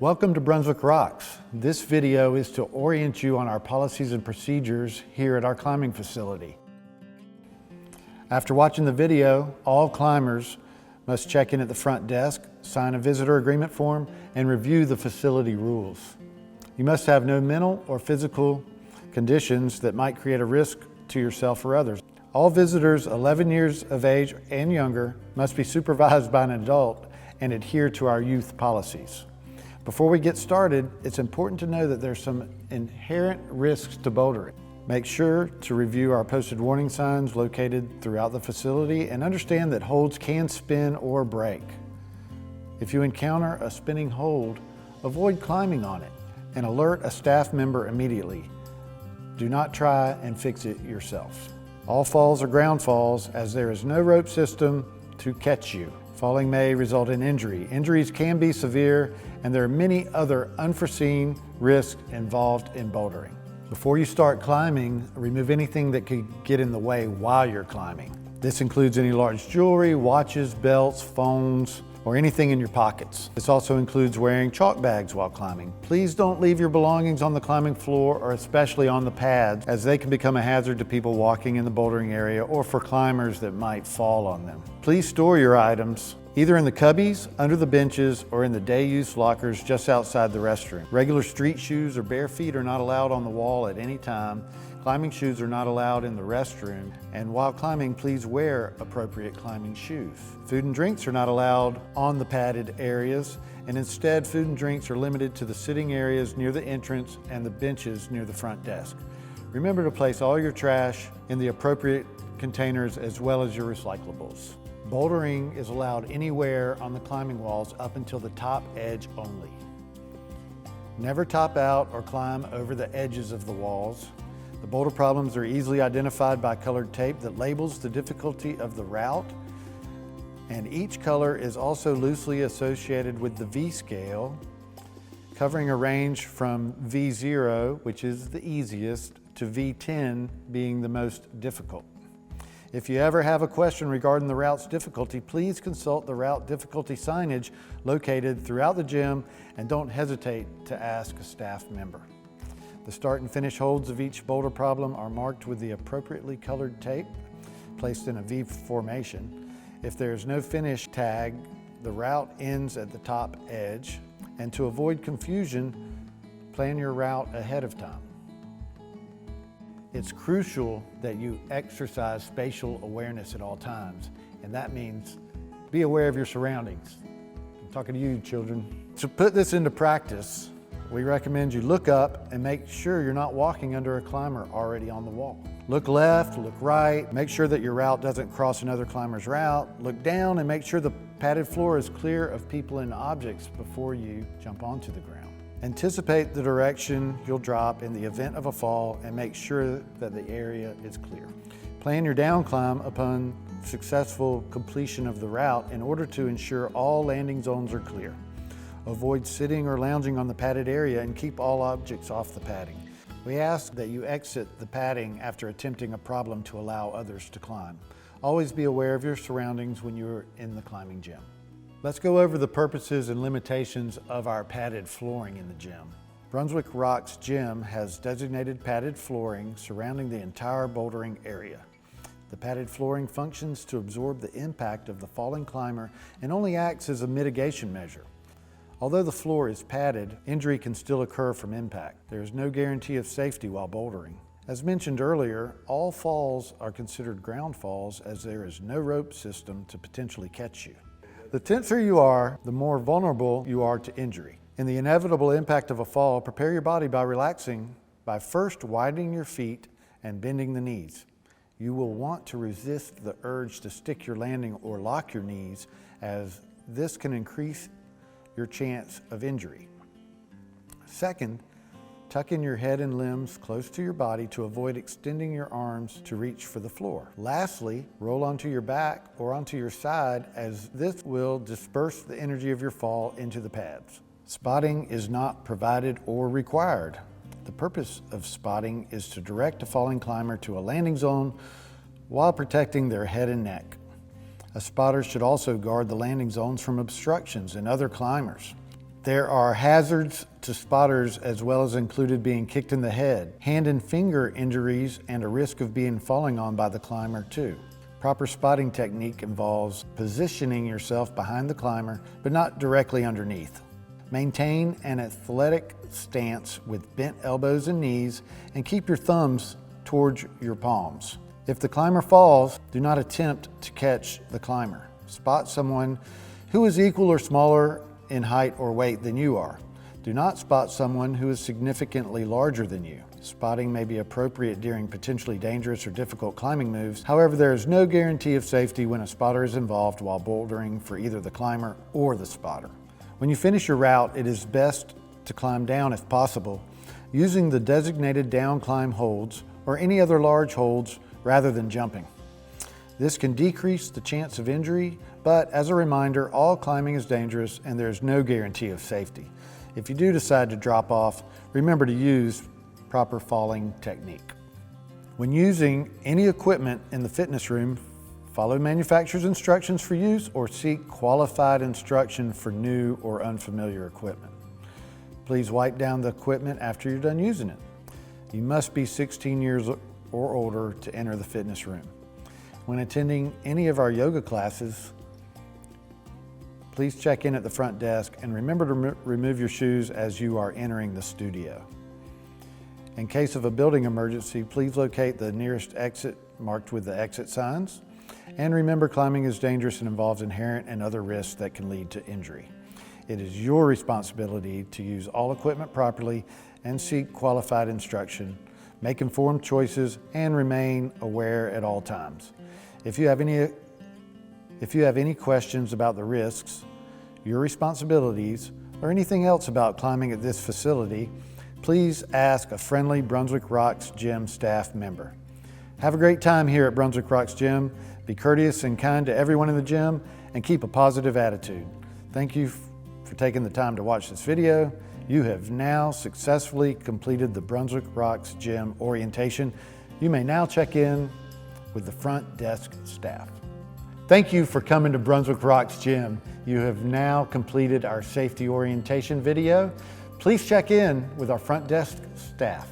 Welcome to Brunswick Rocks. This video is to orient you on our policies and procedures here at our climbing facility. After watching the video, all climbers must check in at the front desk, sign a visitor agreement form, and review the facility rules. You must have no mental or physical conditions that might create a risk to yourself or others. All visitors 11 years of age and younger must be supervised by an adult and adhere to our youth policies. Before we get started, it's important to know that there's some inherent risks to bouldering. Make sure to review our posted warning signs located throughout the facility and understand that holds can spin or break. If you encounter a spinning hold, avoid climbing on it and alert a staff member immediately. Do not try and fix it yourself. All falls are ground falls as there is no rope system to catch you. Falling may result in injury. Injuries can be severe, and there are many other unforeseen risks involved in bouldering. Before you start climbing, remove anything that could get in the way while you're climbing. This includes any large jewelry, watches, belts, phones, or anything in your pockets. This also includes wearing chalk bags while climbing. Please don't leave your belongings on the climbing floor or especially on the pads, as they can become a hazard to people walking in the bouldering area or for climbers that might fall on them. Please store your items either in the cubbies, under the benches, or in the day-use lockers just outside the restroom. Regular street shoes or bare feet are not allowed on the wall at any time. Climbing shoes are not allowed in the restroom, and while climbing, please wear appropriate climbing shoes. Food and drinks are not allowed on the padded areas, and instead food and drinks are limited to the sitting areas near the entrance and the benches near the front desk. Remember to place all your trash in the appropriate containers as well as your recyclables. Bouldering is allowed anywhere on the climbing walls up until the top edge only. Never top out or climb over the edges of the walls. The boulder problems are easily identified by colored tape that labels the difficulty of the route, and each color is also loosely associated with the V scale, covering a range from V0, which is the easiest, to V10 being the most difficult. If you ever have a question regarding the route's difficulty, please consult the route difficulty signage located throughout the gym and don't hesitate to ask a staff member. The start and finish holds of each boulder problem are marked with the appropriately colored tape placed in a V formation. If there is no finish tag, the route ends at the top edge. And to avoid confusion, plan your route ahead of time. It's crucial that you exercise spatial awareness at all times, and that means be aware of your surroundings. I'm talking to you, children. To put this into practice, we recommend you look up and make sure you're not walking under a climber already on the wall. Look left, look right, make sure that your route doesn't cross another climber's route. Look down and make sure the padded floor is clear of people and objects before you jump onto the ground. Anticipate the direction you'll drop in the event of a fall and make sure that the area is clear. Plan your down climb upon successful completion of the route in order to ensure all landing zones are clear. Avoid sitting or lounging on the padded area and keep all objects off the padding. We ask that you exit the padding after attempting a problem to allow others to climb. Always be aware of your surroundings when you're in the climbing gym. Let's go over the purposes and limitations of our padded flooring in the gym. Brunswick Rocks Gym has designated padded flooring surrounding the entire bouldering area. The padded flooring functions to absorb the impact of the falling climber and only acts as a mitigation measure. Although the floor is padded, injury can still occur from impact. There is no guarantee of safety while bouldering. As mentioned earlier, all falls are considered ground falls as there is no rope system to potentially catch you. The tenser you are, the more vulnerable you are to injury. In the inevitable impact of a fall, prepare your body by relaxing by first widening your feet and bending the knees. You will want to resist the urge to stick your landing or lock your knees, as this can increase your chance of injury. Second, tuck in your head and limbs close to your body to avoid extending your arms to reach for the floor. Lastly, roll onto your back or onto your side, as this will disperse the energy of your fall into the pads. Spotting is not provided or required. The purpose of spotting is to direct a falling climber to a landing zone while protecting their head and neck. A spotter should also guard the landing zones from obstructions and other climbers. There are hazards to spotters as well as included being kicked in the head, hand and finger injuries, and a risk of being falling on by the climber too. Proper spotting technique involves positioning yourself behind the climber, but not directly underneath. Maintain an athletic stance with bent elbows and knees, and keep your thumbs towards your palms. If the climber falls, do not attempt to catch the climber. Spot someone who is equal or smaller in height or weight than you are. Do not spot someone who is significantly larger than you. Spotting may be appropriate during potentially dangerous or difficult climbing moves. However, there is no guarantee of safety when a spotter is involved while bouldering for either the climber or the spotter. When you finish your route, it is best to climb down if possible, using the designated down climb holds or any other large holds rather than jumping. This can decrease the chance of injury, but as a reminder, all climbing is dangerous and there is no guarantee of safety. If you do decide to drop off, remember to use proper falling technique. When using any equipment in the fitness room, follow manufacturer's instructions for use or seek qualified instruction for new or unfamiliar equipment. Please wipe down the equipment after you're done using it. You must be 16 years or older to enter the fitness room. When attending any of our yoga classes, please check in at the front desk and remember to remove your shoes as you are entering the studio. In case of a building emergency, please locate the nearest exit marked with the exit signs. And remember, climbing is dangerous and involves inherent and other risks that can lead to injury. It is your responsibility to use all equipment properly and seek qualified instruction, make informed choices, and remain aware at all times. If you have any questions about the risks, your responsibilities, or anything else about climbing at this facility, please ask a friendly Brunswick Rocks Gym staff member. Have a great time here at Brunswick Rocks Gym. Be courteous and kind to everyone in the gym and keep a positive attitude. Thank you for taking the time to watch this video. You have now successfully completed the Brunswick Rocks Gym orientation. You may now check in with the front desk staff. Thank you for coming to Brunswick Rocks Gym. You have now completed our safety orientation video. Please check in with our front desk staff.